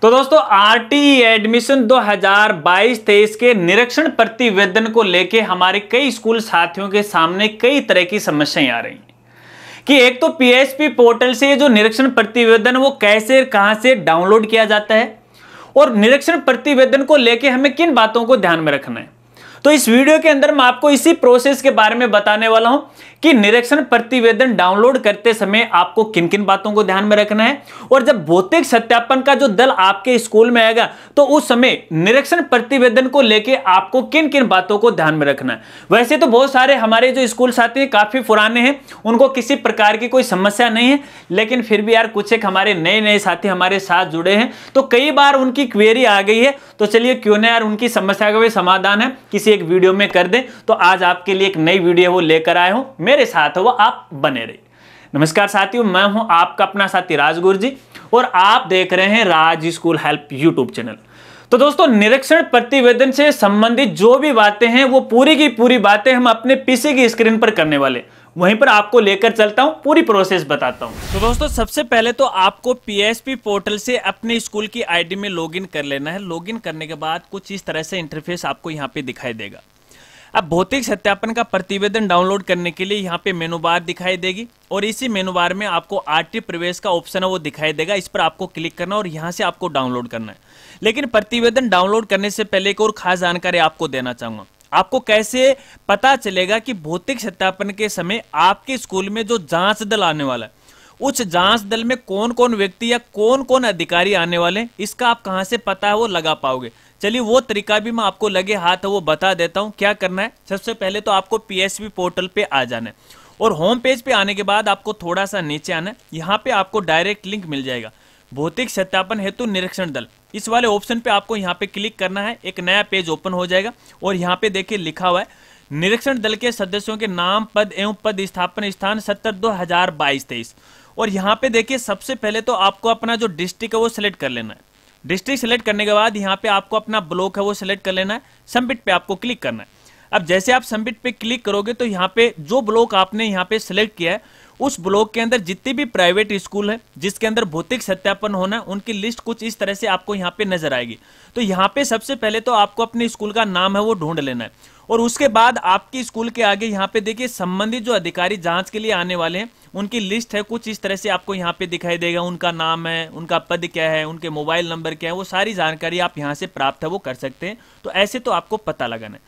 तो दोस्तों RTE admission 2022-23 के निरीक्षण प्रतिवेदन को लेके हमारे कई स्कूल साथियों के सामने कई तरह की समस्याएं आ रही हैं कि एक तो पीएसपी पोर्टल से जो निरीक्षण प्रतिवेदन वो कैसे कहां से डाउनलोड किया जाता है और निरीक्षण प्रतिवेदन को लेके हमें किन बातों को ध्यान में रखना है। तो इस वीडियो के अंदर मैं आपको इसी प्रोसेस के बारे में बताने वाला हूं कि निरीक्षण प्रतिवेदन डाउनलोड करते समय आपको किन किन बातों को ध्यान में रखना है और जब भौतिक सत्यापन का जो दल आपके स्कूल में आएगा तो उस समय निरीक्षण प्रतिवेदन को लेके आपको किन किन बातों को ध्यान में रखना है। वैसे तो बहुत सारे हमारे जो स्कूल साथी हैं काफी पुराने हैं, उनको किसी प्रकार की कोई समस्या नहीं है, लेकिन फिर भी यार कुछ एक हमारे नए नए साथी हमारे साथ जुड़े हैं तो कई बार उनकी क्वेरी आ गई है। तो चलिए क्यों ना यार उनकी समस्या का भी समाधान है किसी एक वीडियो में कर दें। तो आज आपके लिए एक नई वीडियो वो लेकर आए हूं, मेरे साथ हो वो आप बने रहिए। नमस्कार साथियों, मैं हूं आपका अपना साथी राजगुरु जी और आप देख रहे हैं राज स्कूल हेल्प यूट्यूब चैनल। तो दोस्तों निरीक्षण प्रतिवेदन से संबंधित जो भी बातें हैं वो पूरी की पूरी बातें हम अपने पीसी की स्क्रीन पर करने वाले, वहीं पर आपको लेकर चलता हूं, पूरी प्रोसेस बताता हूं। तो दोस्तों सबसे पहले तो आपको पीएसपी पोर्टल से अपने स्कूल की आईडी में लॉगिन कर लेना है। लॉगिन करने के बाद कुछ इस तरह से इंटरफेस आपको यहां पे दिखाई देगा। अब भौतिक सत्यापन का प्रतिवेदन डाउनलोड करने के लिए यहाँ पे मेनू बार दिखाई देगी और इसी मेनू बार में आपको आरटी प्रवेश का ऑप्शन है वो दिखाई देगा। इस पर आपको क्लिक करना और यहाँ से आपको डाउनलोड करना है। लेकिन प्रतिवेदन डाउनलोड करने से पहले एक और खास जानकारी आपको देना चाहूंगा। आपको कैसे पता चलेगा कि भौतिक सत्यापन के समय आपके स्कूल में जो जांच दल आने वाला है उस जांच दल में कौन कौन व्यक्ति या कौन कौन अधिकारी आने वाले हैं, इसका आप कहां से पता है वो लगा पाओगे। चलिए वो तरीका भी मैं आपको लगे हाथ वो बता देता हूं। क्या करना है, सबसे पहले तो आपको पीएसपी पोर्टल पे आ जाना है और होम पेज पे आने के बाद आपको थोड़ा सा नीचे आना है। यहाँ पे आपको डायरेक्ट लिंक मिल जाएगा भौतिक सत्यापन हेतु निरीक्षण दल, इस वाले ऑप्शन पे आपको यहाँ पे क्लिक करना है। एक नया पेज ओपन हो जाएगा और यहाँ पे देखिए लिखा हुआ है निरीक्षण दल के सदस्यों के नाम पद एवं पद स्थापन स्थान 70/2022-23। और यहाँ पे देखिए सबसे पहले तो आपको अपना जो डिस्ट्रिक्ट है वो सिलेक्ट कर लेना है। डिस्ट्रिक्ट सेलेक्ट करने के बाद यहाँ पे आपको अपना ब्लॉक है वो सिलेक्ट कर लेना है। सबमिट पे आपको क्लिक करना है। अब जैसे आप सबमिट पे क्लिक करोगे तो यहाँ पे जो ब्लॉक आपने यहाँ पे सिलेक्ट किया है उस ब्लॉक के अंदर जितनी भी प्राइवेट स्कूल है जिसके अंदर भौतिक सत्यापन होना उनकी लिस्ट कुछ इस तरह से आपको यहाँ पे नजर आएगी। तो यहाँ पे सबसे पहले तो आपको अपने स्कूल का नाम है वो ढूंढ लेना है और उसके बाद आपकी स्कूल के आगे यहाँ पे देखिए संबंधित जो अधिकारी जांच के लिए आने वाले हैं उनकी लिस्ट है कुछ इस तरह से आपको यहाँ पे दिखाई देगा। उनका नाम है, उनका पद क्या है, उनके मोबाइल नंबर क्या है, वो सारी जानकारी आप यहाँ से प्राप्त है वो कर सकते हैं। तो ऐसे तो आपको पता लगाना है।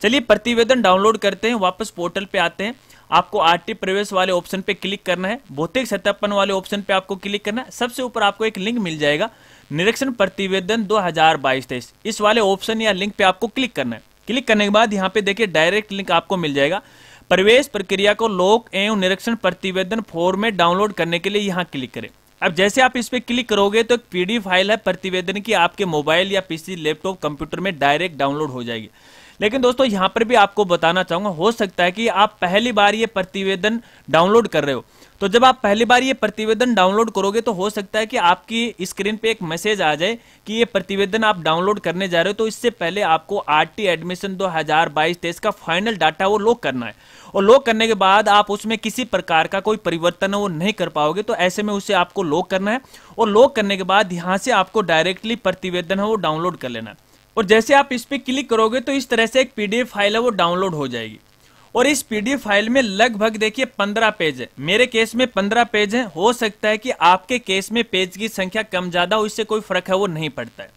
चलिए प्रतिवेदन डाउनलोड करते हैं, वापस पोर्टल पे आते हैं। आपको आरटी प्रवेश वाले ऑप्शन पे क्लिक करना है, भौतिक सत्यापन वाले ऑप्शन पे आपको क्लिक करना है। सबसे ऊपर आपको एक लिंक मिल जाएगा निरीक्षण प्रतिवेदन 2022-23, इस वाले ऑप्शन या लिंक पे आपको क्लिक करना है। क्लिक करने के बाद यहाँ पे देखिए डायरेक्ट लिंक आपको मिल जाएगा। प्रवेश प्रक्रिया को लोक एवं निरीक्षण प्रतिवेदन फॉर्म में डाउनलोड करने के लिए यहाँ क्लिक करें। अब जैसे आप इस पे क्लिक करोगे तो एक पीडीएफ फाइल है प्रतिवेदन की आपके मोबाइल या पीसी लैपटॉप कंप्यूटर में डायरेक्ट डाउनलोड हो जाएगी। लेकिन दोस्तों यहाँ पर भी आपको बताना चाहूंगा, हो सकता है कि आप पहली बार ये प्रतिवेदन डाउनलोड कर रहे हो। तो जब आप पहली बार ये प्रतिवेदन डाउनलोड करोगे तो हो सकता है कि आपकी स्क्रीन पे एक मैसेज आ जाए कि ये प्रतिवेदन आप डाउनलोड करने जा रहे हो। तो इससे पहले आपको आरटी एडमिशन 2022-23 का फाइनल डाटा वो लॉक करना है और लॉक करने के बाद आप उसमें किसी प्रकार का कोई परिवर्तन वो नहीं कर पाओगे। तो ऐसे में उसे आपको लॉक करना है और लॉक करने के बाद यहाँ से आपको डायरेक्टली प्रतिवेदन है वो डाउनलोड कर लेना है। और जैसे आप इस पे क्लिक करोगे तो इस तरह से एक पीडीएफ फाइल है वो डाउनलोड हो जाएगी और इस पीडीएफ फाइल में लगभग देखिए 15 पेज है। मेरे केस में 15 पेज है, हो सकता है कि आपके केस में पेज की संख्या कम ज्यादा हो, इससे कोई फर्क है वो नहीं पड़ता है।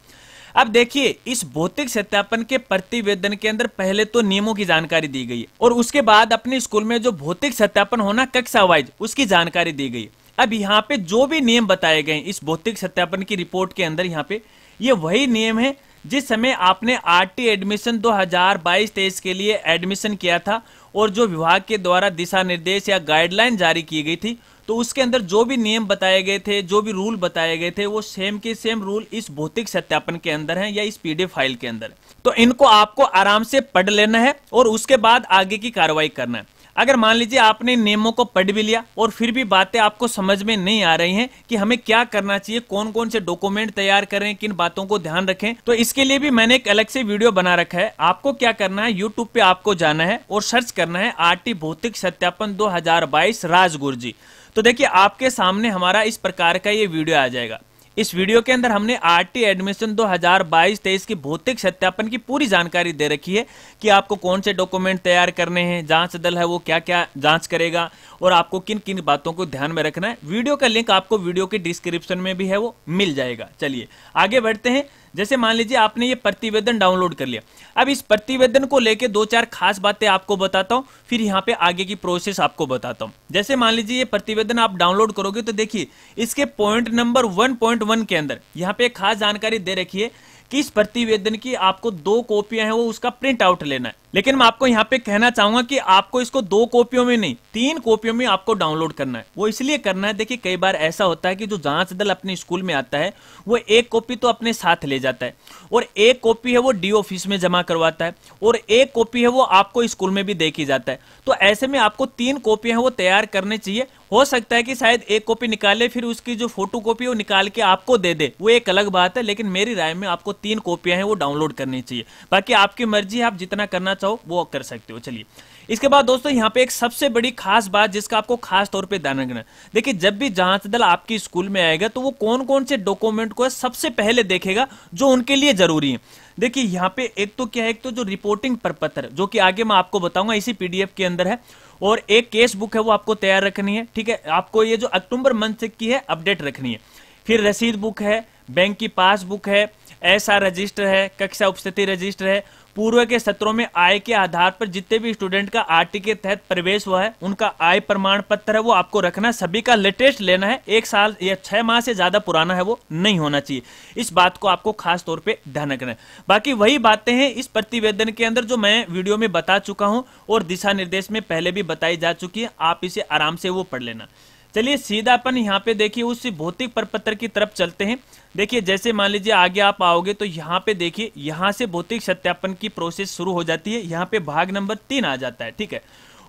अब देखिए इस भौतिक सत्यापन के प्रतिवेदन के अंदर पहले तो नियमों की जानकारी दी गई है और उसके बाद अपने स्कूल में जो भौतिक सत्यापन होना कक्षा वाइज उसकी जानकारी दी गई। अब यहाँ पे जो भी नियम बताए गए इस भौतिक सत्यापन की रिपोर्ट के अंदर यहाँ पे ये वही नियम है जिस समय आपने आरटी एडमिशन 2022-23 के लिए एडमिशन किया था और जो विभाग के द्वारा दिशा निर्देश या गाइडलाइन जारी की गई थी तो उसके अंदर जो भी नियम बताए गए थे, जो भी रूल बताए गए थे, वो सेम के सेम रूल इस भौतिक सत्यापन के अंदर हैं या इस पीडीएफ फाइल के अंदर। तो इनको आपको आराम से पढ़ लेना है और उसके बाद आगे की कार्रवाई करना है। अगर मान लीजिए आपने नियमों को पढ़ भी लिया और फिर भी बातें आपको समझ में नहीं आ रही हैं कि हमें क्या करना चाहिए, कौन कौन से डॉक्यूमेंट तैयार करें, किन बातों को ध्यान रखें, तो इसके लिए भी मैंने एक अलग से वीडियो बना रखा है। आपको क्या करना है, यूट्यूब पे आपको जाना है और सर्च करना है आरटी भौतिक सत्यापन 2022 राजगुरु जी। तो देखिए आपके सामने हमारा इस प्रकार का ये वीडियो आ जाएगा। इस वीडियो के अंदर हमने आरटी एडमिशन 2022-23 की भौतिक सत्यापन की पूरी जानकारी दे रखी है कि आपको कौन से डॉक्यूमेंट तैयार करने हैं, जांच दल है वो क्या क्या जांच करेगा और आपको किन किन बातों को ध्यान में रखना है। वीडियो का लिंक आपको वीडियो के डिस्क्रिप्शन में भी है, वो मिल जाएगा। चलिए आगे बढ़ते हैं। जैसे मान लीजिए आपने ये प्रतिवेदन डाउनलोड कर लिया। अब इस प्रतिवेदन को लेके 2-4 खास बातें आपको बताता हूं, फिर यहाँ पे आगे की प्रोसेस आपको बताता हूं। जैसे मान लीजिए ये प्रतिवेदन आप डाउनलोड करोगे तो देखिए इसके पॉइंट नंबर 1.1 के अंदर यहाँ पे एक खास जानकारी दे रखी है कि इस प्रतिवेदन की आपको 2 कॉपियां हैं वो उसका प्रिंट आउट लेना है। लेकिन मैं आपको यहाँ पे कहना चाहूंगा कि आपको इसको 2 कॉपियों में नहीं 3 कॉपियों में आपको डाउनलोड करना है। वो इसलिए करना है, देखिए कई बार ऐसा होता है कि जो जांच दल अपने स्कूल में आता है वो 1 कॉपी तो अपने साथ ले जाता है और 1 कॉपी है वो डी ऑफिस में जमा करवाता है और 1 कॉपी है वो आपको स्कूल में भी दे के जाता है। तो ऐसे में आपको 3 कॉपियां हैं वो तैयार करनी चाहिए। हो सकता है कि शायद 1 कॉपी निकाले फिर उसकी जो फोटो कॉपी वो निकाल के आपको दे दे, वो एक अलग बात है, लेकिन मेरी राय में आपको 3 कॉपियां हैं वो डाउनलोड करनी चाहिए। बाकी आपकी मर्जी है, आप जितना करना चाहो वो कर सकते हो। चलिए इसके बाद दोस्तों यहाँ पे एक सबसे बड़ी खास बात जिसका आपको खास तौर पे ध्यान रखना है। देखिए जब भी जांच दल आपकी स्कूल में आएगा तो वो कौन कौन से डॉक्यूमेंट को सबसे पहले देखेगा जो उनके लिए जरूरी है। देखिए यहाँ पे एक तो क्या है, एक तो जो रिपोर्टिंग प्रपत्र जो कि आगे मैं आपको बताऊंगा इसी पीडीएफ के अंदर है, और एक केस बुक है वो आपको तैयार रखनी है। ठीक है, आपको ये जो अक्टूबर मंथ की है अपडेट रखनी है। फिर रसीद बुक है, बैंक की पासबुक है, ऐसा रजिस्टर है, कक्षा उपस्थिति रजिस्टर है, पूर्व के सत्रों में आय के आधार पर जितने भी स्टूडेंट का आरटी के तहत प्रवेश हुआ है उनका आय प्रमाण पत्र है वो आपको रखना है। सभी का लेटेस्ट लेना है, 1 साल या 6 माह से ज्यादा पुराना है वो नहीं होना चाहिए। इस बात को आपको खास तौर पे ध्यान रखना है। बाकी वही बातें हैं इस प्रतिवेदन के अंदर जो मैं वीडियो में बता चुका हूं और दिशा निर्देश में पहले भी बताई जा चुकी है, आप इसे आराम से वो पढ़ लेना। चलिए सीधा अपन यहाँ पे देखिए उस भौतिक प्रपत्र की तरफ चलते हैं। देखिए जैसे मान लीजिए आगे आप आओगे तो यहाँ पे देखिए यहाँ से भौतिक सत्यापन की प्रोसेस शुरू हो जाती है। यहाँ पे भाग नंबर 3 आ जाता है। ठीक है,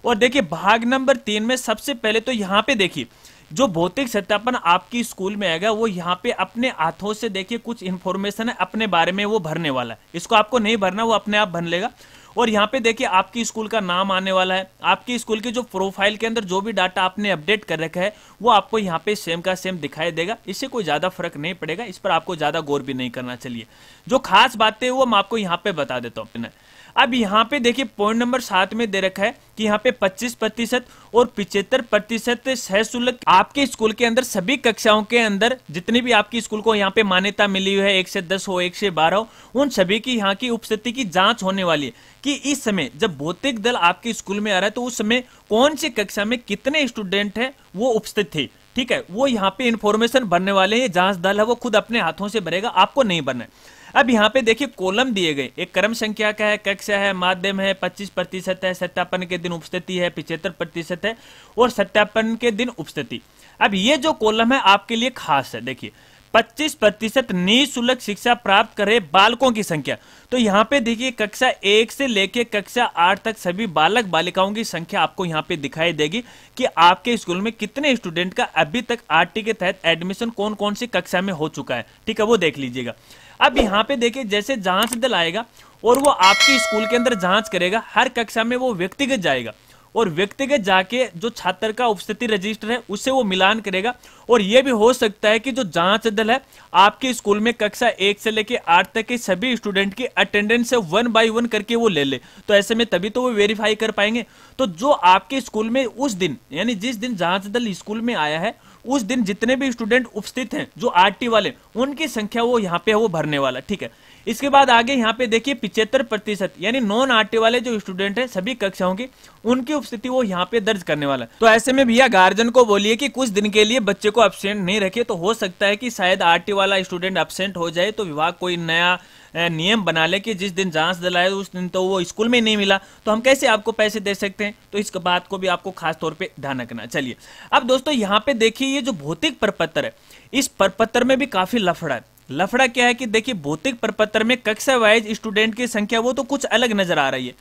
और देखिए भाग नंबर 3 में सबसे पहले तो यहाँ पे देखिए जो भौतिक सत्यापन आपकी स्कूल में आएगा वो यहाँ पे अपने हाथों से देखिए कुछ इंफॉर्मेशन है अपने बारे में वो भरने वाला है। इसको आपको नहीं भरना, वो अपने आप भर लेगा। और यहाँ पे देखिए आपकी स्कूल का नाम आने वाला है, आपकी स्कूल की जो प्रोफाइल के अंदर जो भी डाटा आपने अपडेट कर रखा है वो आपको यहाँ पे सेम का सेम दिखाई देगा। इससे कोई ज्यादा फर्क नहीं पड़ेगा, इस पर आपको ज्यादा गौर भी नहीं करना। चलिए जो खास बातें वो मैं आपको यहाँ पे बता देता हूँ। अब यहाँ पे देखिए पॉइंट नंबर 7 में दे रखा है कि यहाँ पे 25% और 75% सह-शुल्क आपके स्कूल के अंदर सभी कक्षाओं के अंदर जितनी भी आपकी स्कूल को यहाँ पे मान्यता मिली हुई है 1 से 10 हो 1 से 12 हो, उन सभी की यहाँ की उपस्थिति की जांच होने वाली है कि इस समय जब भौतिक दल आपके स्कूल में आ रहा है तो उस समय कौन सी कक्षा में कितने स्टूडेंट है वो उपस्थित थे। ठीक है, वो यहाँ पे इंफॉर्मेशन भरने वाले हैं। जांच दल है वो खुद अपने हाथों से भरेगा, आपको नहीं भरना है। अब यहाँ पे देखिए कॉलम दिए गए, एक क्रम संख्या का है, कक्षा है, माध्यम है, 25% है, सत्यापन के दिन उपस्थिति है, 75% है और सत्यापन के दिन उपस्थिति। अब ये जो कॉलम है आपके लिए खास है। देखिए 25% निःशुल्क शिक्षा प्राप्त करे बालकों की संख्या। तो यहाँ पे देखिए कक्षा 1 से लेके कक्षा 8 तक सभी बालक बालिकाओं की संख्या आपको यहाँ पे दिखाई देगी कि आपके स्कूल में कितने स्टूडेंट का अभी तक आरटी के तहत एडमिशन कौन कौन सी कक्षा में हो चुका है। ठीक है, वो देख लीजिएगा। अब यहाँ पे देखिए जैसे जांच दल आएगा और वो आपके स्कूल के अंदर जांच करेगा, हर कक्षा में वो व्यक्तिगत जाएगा और व्यक्तिगत जाके जो छात्र का उपस्थिति रजिस्टर है उससे वो मिलान करेगा। और ये भी हो सकता है कि जो जांच दल है आपके स्कूल में कक्षा 1 से लेके 8 तक के सभी स्टूडेंट की अटेंडेंस से 1 बाय 1 करके वो ले ले, तो ऐसे में तभी तो वो वेरीफाई कर पाएंगे। तो जो आपके स्कूल में उस दिन यानी जिस दिन जांच दल स्कूल में आया है उस दिन जितने भी स्टूडेंट उपस्थित हैं जो आरटी वाले, उनकी संख्या वो यहाँ पे वो भरने वाला। ठीक है, इसके बाद आगे यहाँ पे देखिए 75% यानी नॉन आरटी वाले जो स्टूडेंट है सभी कक्षाओं की, उनकी उपस्थिति वो यहाँ पे दर्ज करने वाला है। तो ऐसे में भैया गार्जियन को बोलिए कि कुछ दिन के लिए बच्चे को एब्सेंट नहीं रखे। तो हो सकता है कि शायद आरटी वाला स्टूडेंट एब्सेंट हो जाए तो विभाग कोई नया नियम बना ले कि जिस दिन जांच दिलाए उस दिन तो वो स्कूल में नहीं मिला तो हम कैसे आपको पैसे दे सकते हैं। तो इस बात को भी आपको खास तौर पे ध्यान रखना। चलिए अब दोस्तों यहाँ पे देखिए ये जो भौतिक प्रपत्र है इस प्रपत्र में भी काफी लफड़ा है। लफड़ा क्या है कि देखिए भौतिक प्रपत्र में कक्षा वाइज स्टूडेंट की संख्या वो तो कुछ अलग नजर आ रही है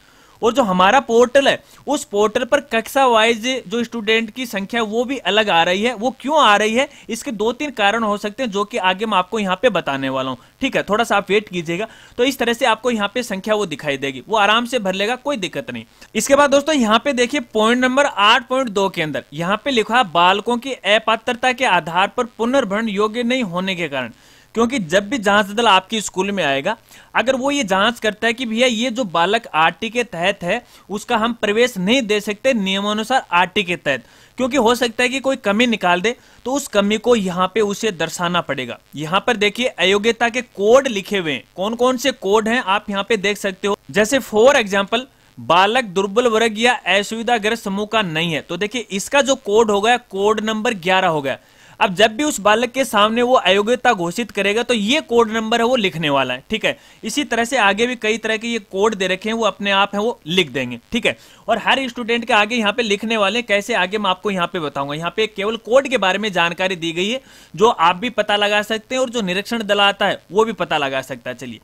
और जो हमारा पोर्टल है उस पोर्टल पर कक्षा वाइज जो स्टूडेंट की संख्या वो भी अलग आ रही है। वो क्यों आ रही है, इसके 2-3 कारण हो सकते हैं जो कि आगे मैं आपको यहाँ पे बताने वाला हूँ। ठीक है, थोड़ा सा आप वेट कीजिएगा। तो इस तरह से आपको यहाँ पे संख्या वो दिखाई देगी, वो आराम से भर लेगा, कोई दिक्कत नहीं। इसके बाद दोस्तों यहाँ पे देखिए पॉइंट नंबर 8.2 के अंदर यहाँ पे लिखा बालकों की अपात्रता के आधार पर पुनर्भरण योग्य नहीं होने के कारण। क्योंकि जब भी जांच दल आपके स्कूल में आएगा, अगर वो ये जांच करता है कि भैया ये जो बालक आरटी के तहत है उसका हम प्रवेश नहीं दे सकते नियमानुसार आरटी के तहत, क्योंकि हो सकता है कि कोई कमी निकाल दे, तो उस कमी को यहाँ पे उसे दर्शाना पड़ेगा। यहाँ पर देखिए अयोग्यता के कोड लिखे हुए हैं, कौन कौन से कोड हैं आप यहाँ पे देख सकते हो। जैसे फॉर एग्जाम्पल बालक दुर्बल वर्ग या असुविधाग्रस्त समूह का नहीं है, तो देखिए इसका जो कोड हो गया कोड नंबर 11 हो गया। अब जब भी उस बालक के सामने वो अयोग्यता घोषित करेगा तो ये कोड नंबर है वो लिखने वाला है। ठीक है, इसी तरह से आगे भी कई तरह के ये कोड दे रखे हैं, वो अपने आप है वो लिख देंगे। ठीक है, और हर स्टूडेंट के आगे यहाँ पे लिखने वाले कैसे आगे मैं आपको यहाँ पे बताऊंगा। यहाँ पे केवल कोड के बारे में जानकारी दी गई है जो आप भी पता लगा सकते हैं और जो निरीक्षण दल आता है वो भी पता लगा सकता है। चलिए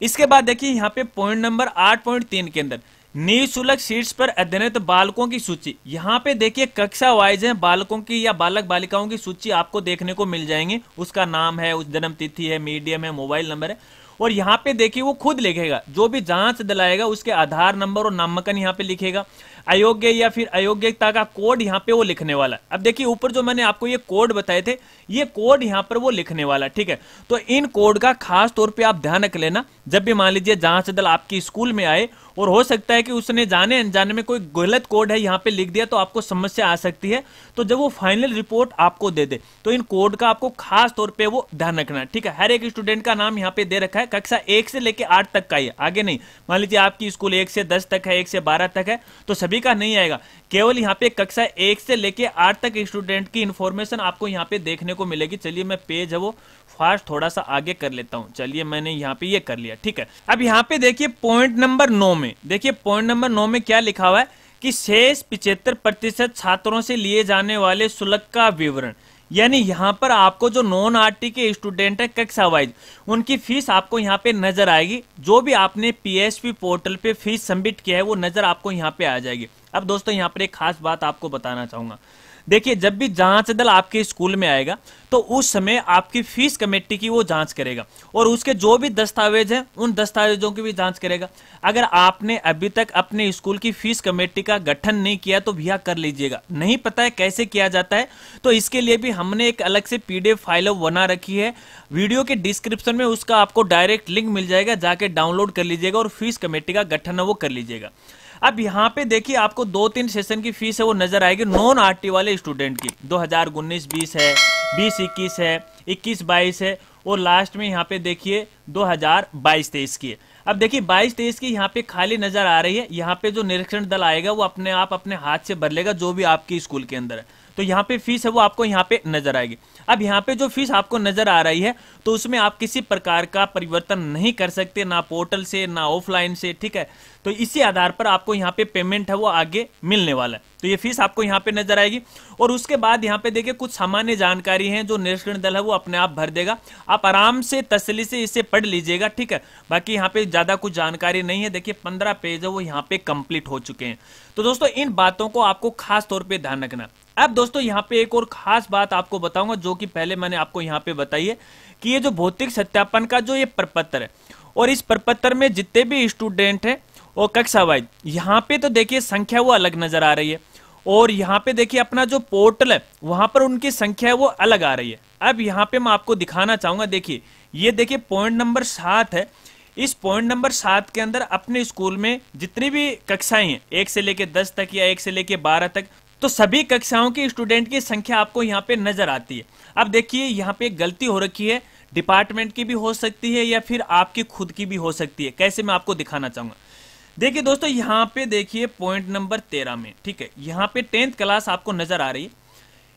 इसके बाद देखिए यहाँ पे पॉइंट नंबर 8.3 के अंदर निःशुल्क सीट्स पर अध्ययनरत बालकों की सूची। यहाँ पे देखिए कक्षा वाइज है बालकों की या बालक बालिकाओं की सूची आपको देखने को मिल जाएंगे। उसका नाम है, उस जन्म तिथि है, मीडियम है, मोबाइल नंबर है, और यहाँ पे देखिए वो खुद लिखेगा। जो भी जांच दिलाएगा उसके आधार नंबर और नामांकन यहाँ पे लिखेगा। अयोग्य या फिर अयोग्यता का कोड यहाँ पे वो लिखने वाला है। अब देखिए ऊपर जो मैंने आपको ये कोड बताए थे, ये कोड यहाँ पर वो लिखने वाला है। ठीक है, तो इन कोड का खास तौर पे आप ध्यान रख लेना। जब भी मान लीजिए जांच दल आपकी स्कूल में आए और हो सकता है कि उसने जाने अनजाने में कोई गलत कोड है यहाँ पे लिख दिया, तो आपको समस्या आ सकती है। तो जब वो फाइनल रिपोर्ट आपको दे दे तो इन कोड का आपको खास तौर पे वो ध्यान रखना है। ठीक है, हर एक स्टूडेंट का नाम यहाँ पे दे रखा है, कक्षा 1 से लेके 8 तक का ही है, आगे नहीं। मान लीजिए आपकी स्कूल 1 से 10 तक है, 1 से 12 तक है, तो सभी का नहीं आएगा। केवल यहाँ पे कक्षा 1 से लेके 8 तक स्टूडेंट की इंफॉर्मेशन आपको यहाँ पे देखने को मिलेगी। चलिए मैं पेज है वो फास्ट थोड़ा सा आगे कर लेता हूं। चलिए मैंने यहाँ पे ये कर लिया। ठीक है, अब यहाँ पे देखिए पॉइंट नंबर 9 में, देखिए पॉइंट नंबर 9 में क्या लिखा हुआ है कि शेष 75% छात्रों से लिए जाने वाले शुल्क का विवरण। यानी यहाँ पर आपको जो नॉन आरटी के स्टूडेंट है कक्षा वाइज, उनकी फीस आपको यहाँ पे नजर आएगी। जो भी आपने पीएसपी पोर्टल पे फीस सबमिट किया है वो नजर आपको यहाँ पे आ जाएगी। अब दोस्तों यहाँ पर एक खास बात आपको बताना चाहूंगा। देखिए जब भी जांच दल आपके स्कूल में आएगा तो उस समय आपकी फीस कमेटी की वो जांच करेगा और उसके जो भी दस्तावेज हैं उन दस्तावेजों की भी जांच करेगा। अगर आपने अभी तक अपने स्कूल की फीस कमेटी का गठन नहीं किया तो भैया कर लीजिएगा। नहीं पता है कैसे किया जाता है तो इसके लिए भी हमने एक अलग से पीडीएफ फाइल बना रखी है। वीडियो के डिस्क्रिप्शन में उसका आपको डायरेक्ट लिंक मिल जाएगा, जाके डाउनलोड कर लीजिएगा और फीस कमेटी का गठन है वो कर लीजिएगा। अब यहाँ पे देखिए आपको 2-3 सेशन की फीस है वो नजर आएगी नॉन आरटी वाले स्टूडेंट की। 2019-20 है, 20-21 है, 21-22 है और लास्ट में यहाँ पे देखिए 2022-23 की है। अब देखिए 22-23 की यहाँ पे खाली नजर आ रही है। यहाँ पे जो निरीक्षण दल आएगा वो अपने आप अपने हाथ से भर लेगा जो भी आपकी स्कूल के अंदर है। तो यहाँ पे फीस है वो आपको यहाँ पे नजर आएगी। अब यहाँ पे जो फीस आपको नजर आ रही है तो उसमें आप किसी प्रकार का परिवर्तन नहीं कर सकते, ना पोर्टल से ना ऑफलाइन से। ठीक है, तो इसी आधार पर आपको यहाँ पे पेमेंट है वो आगे मिलने वाला है। तो ये फीस आपको यहाँ पे नजर आएगी और उसके बाद यहाँ पे देखिए कुछ सामान्य जानकारी है जो निरीक्षण दल है वो अपने आप भर देगा। आप आराम से तसल्ली से इसे पढ़ लीजिएगा। ठीक है, बाकी यहाँ पे ज्यादा कुछ जानकारी नहीं है। देखिए 15 पेज है वो यहाँ पे कंप्लीट हो चुके हैं। तो दोस्तों इन बातों को आपको खास तौर पे ध्यान रखना। अब दोस्तों यहाँ पे एक और खास बात आपको बताऊंगा जो कि पहले मैंने आपको यहाँ पे बताई है कि ये जो भौतिक सत्यापन का जो ये प्रपत्र है और इस प्रपत्र में जितने भी स्टूडेंट हैं और कक्षा वाइज यहाँ पे तो देखिए संख्या वो अलग नजर आ रही है और यहाँ पे देखिए अपना जो पोर्टल है वहां पर उनकी संख्या वो अलग आ रही है। अब यहाँ पे मैं आपको दिखाना चाहूंगा, देखिए ये देखिए पॉइंट नंबर 7 है। इस पॉइंट नंबर 7 के अंदर अपने स्कूल में जितनी भी कक्षाएं हैं 1 से लेके 10 तक या 1 से लेके 12 तक, तो सभी कक्षाओं की स्टूडेंट की संख्या आपको यहाँ पे नजर आती है। अब देखिए यहाँ पे एक गलती हो रखी है, डिपार्टमेंट की भी हो सकती है या फिर आपकी खुद की भी हो सकती है। कैसे मैं आपको दिखाना चाहूंगा। देखिए दोस्तों यहाँ पे देखिए पॉइंट नंबर 13 में, ठीक है, यहाँ पे 10th क्लास आपको नजर आ रही है।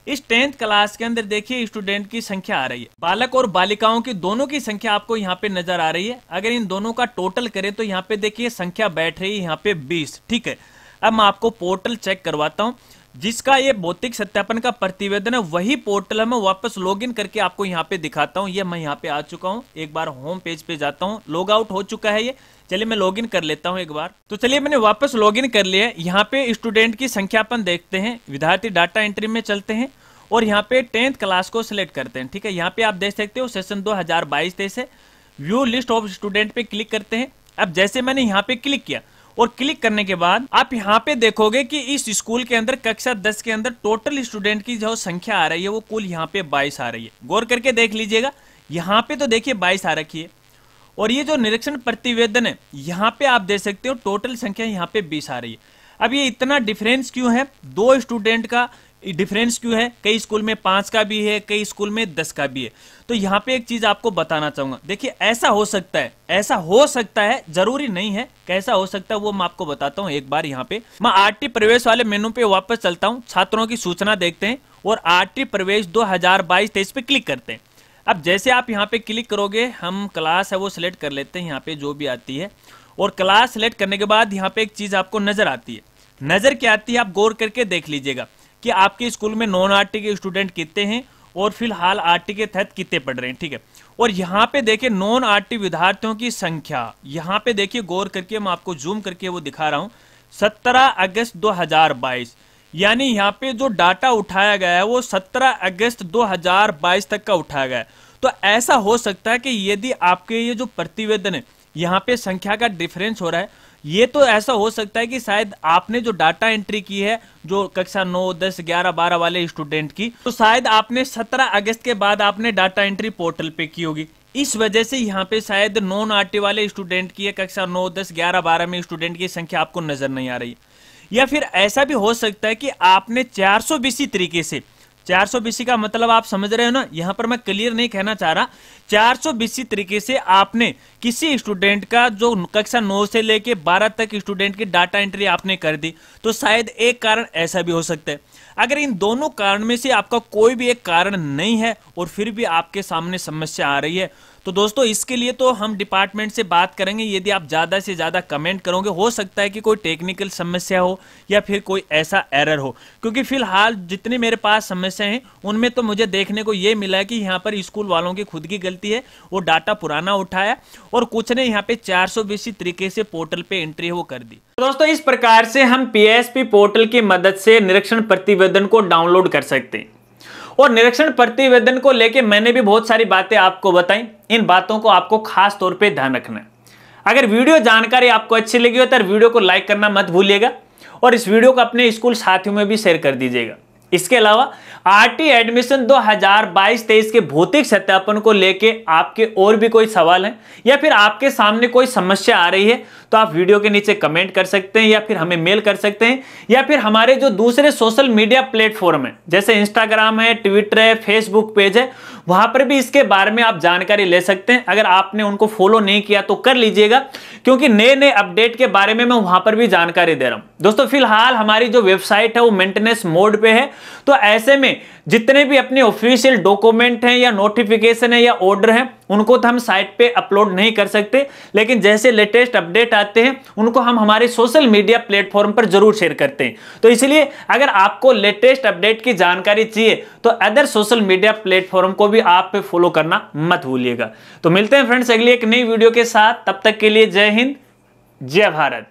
इस 10th क्लास के अंदर देखिए स्टूडेंट की संख्या आ रही है, बालक और बालिकाओं की दोनों की संख्या आपको यहाँ पे नजर आ रही है। अगर इन दोनों का टोटल करें तो यहाँ पे देखिए संख्या बैठ रही है यहाँ पे 20। ठीक है, अब मैं आपको पोर्टल चेक करवाता हूँ जिसका ये भौतिक सत्यापन का प्रतिवेदन है, वही पोर्टल है। मैं वापस लॉगिन करके आपको यहाँ पे दिखाता हूँ। ये मैं यहाँ पे आ चुका हूँ, एक बार होम पेज पे जाता हूँ। लॉग आउट हो चुका है ये। चलिए मैं लॉगिन कर लेता हूँ एक बार। तो चलिए मैंने वापस लॉगिन कर लिया। यहाँ पे स्टूडेंट की संख्या अपन देखते हैं, विद्यार्थी डाटा एंट्री में चलते हैं और यहाँ पे 10th क्लास को सिलेक्ट करते हैं। ठीक है, यहाँ पे आप देख सकते हो सेशन 2022-23 है। व्यू लिस्ट ऑफ स्टूडेंट पे क्लिक करते हैं। अब जैसे मैंने यहाँ पे क्लिक किया और क्लिक करने के बाद आप यहाँ पे देखोगे कि इस स्कूल के अंदर कक्षा 10 के अंदर टोटल स्टूडेंट की जो संख्या आ रही है वो कुल यहाँ पे 22 आ रही है। गौर करके देख लीजिएगा, यहाँ पे तो देखिए 22 आ रखी है और ये जो निरीक्षण प्रतिवेदन है यहाँ पे आप देख सकते हो टोटल संख्या यहाँ पे 20 आ रही है। अब ये इतना डिफरेंस क्यों है? 2 स्टूडेंट का डिफरेंस क्यों है? कई स्कूल में 5 का भी है, कई स्कूल में 10 का भी है। तो यहाँ पे एक चीज आपको बताना चाहूंगा। देखिए ऐसा हो सकता है, जरूरी नहीं है। कैसा हो सकता है वो मैं आपको बताता हूँ। एक बार यहाँ पे मैं आरटी प्रवेश वाले मेनू पे वापस चलता हूँ, छात्रों की सूचना देखते हैं और आरटी प्रवेश 2022-23 पे क्लिक करते हैं। अब जैसे आप यहाँ पे क्लिक करोगे, हम क्लास है वो सिलेक्ट कर लेते हैं यहाँ पे जो भी आती है, और क्लास सिलेक्ट करने के बाद यहाँ पे एक चीज आपको नजर आती है। नजर क्या आती है आप गौर करके देख लीजिएगा कि आपके स्कूल में नॉन आरटी के स्टूडेंट कितने हैं और फिलहाल आरटी के तहत कितने पढ़ रहे हैं। ठीक है, और यहाँ पे देखिए नॉन आरटी विद्यार्थियों की संख्या, यहाँ पे देखिए गौर करके मैं आपको जूम करके वो दिखा रहा हूँ, 17 अगस्त 2022, यानी यहाँ पे जो डाटा उठाया गया है वो 17 अगस्त 2022 तक का उठाया गया है। तो ऐसा हो सकता है कि यदि आपके ये जो प्रतिवेदन है यहाँ पे संख्या का डिफरेंस हो रहा है, ये तो ऐसा हो सकता है कि शायद आपने जो डाटा एंट्री की है जो कक्षा 9, 10, 11, 12 वाले स्टूडेंट की, तो शायद आपने 17 अगस्त के बाद आपने डाटा एंट्री पोर्टल पे की होगी। इस वजह से यहाँ पे शायद नॉन आरटी वाले स्टूडेंट की है कक्षा 9, 10, 11, 12 में स्टूडेंट की संख्या आपको नजर नहीं आ रही। या फिर ऐसा भी हो सकता है कि आपने 420 तरीके से, 420 का मतलब आप समझ रहे हो ना, यहां पर मैं क्लियर नहीं कहना चाह रहा, 420 तरीके से आपने किसी स्टूडेंट का जो कक्षा 9 से लेके 12 तक स्टूडेंट की डाटा एंट्री आपने कर दी। तो शायद एक कारण ऐसा भी हो सकता है। अगर इन दोनों कारण में से आपका कोई भी एक कारण नहीं है और फिर भी आपके सामने समस्या आ रही है, तो दोस्तों इसके लिए तो हम डिपार्टमेंट से बात करेंगे। यदि आप ज़्यादा से ज़्यादा कमेंट करोगे, हो सकता है कि कोई टेक्निकल समस्या हो या फिर कोई ऐसा एरर हो, क्योंकि फिलहाल जितनी मेरे पास समस्या हैं उनमें तो मुझे देखने को ये मिला है कि यहाँ पर स्कूल वालों की खुद की गलती है, वो डाटा पुराना उठाया और कुछ ने यहाँ पे 420 तरीके से पोर्टल पे एंट्री वो कर दी। दोस्तों इस प्रकार से हम पीएसपी पोर्टल की मदद से निरीक्षण प्रतिवेदन को डाउनलोड कर सकते हैं। और निरीक्षण प्रतिवेदन को लेके मैंने भी बहुत सारी बातें आपको बताई। इन बातों को आपको खास तौर पे ध्यान रखना है। अगर वीडियो जानकारी आपको अच्छी लगी हो तो वीडियो को लाइक करना मत भूलिएगा और इस वीडियो को अपने स्कूल साथियों में भी शेयर कर दीजिएगा। इसके अलावा आरटी एडमिशन 2022-23 के भौतिक सत्यापन को लेके आपके और भी कोई सवाल है या फिर आपके सामने कोई समस्या आ रही है तो आप वीडियो के नीचे कमेंट कर सकते हैं या फिर हमें मेल कर सकते हैं, या फिर हमारे जो दूसरे सोशल मीडिया प्लेटफॉर्म है जैसे इंस्टाग्राम है, ट्विटर है, फेसबुक पेज है, वहां पर भी इसके बारे में आप जानकारी ले सकते हैं। अगर आपने उनको फॉलो नहीं किया तो कर लीजिएगा, क्योंकि नए नए अपडेट के बारे में मैं वहां पर भी जानकारी दे रहा हूं। दोस्तों फिलहाल हमारी जो वेबसाइट है वो मेंटेनेंस मोड पे है, तो ऐसे में जितने भी अपने ऑफिशियल डॉक्यूमेंट हैं या नोटिफिकेशन है या ऑर्डर है उनको तो हम साइट पे अपलोड नहीं कर सकते, लेकिन जैसे लेटेस्ट अपडेट आते हैं उनको हम हमारे सोशल मीडिया प्लेटफॉर्म पर जरूर शेयर करते हैं। तो इसलिए अगर आपको लेटेस्ट अपडेट की जानकारी चाहिए तो अदर सोशल मीडिया प्लेटफॉर्म को भी आप पे फॉलो करना मत भूलिएगा। तो मिलते हैं फ्रेंड्स अगली एक नई वीडियो के साथ, तब तक के लिए जय हिंद, जय भारत।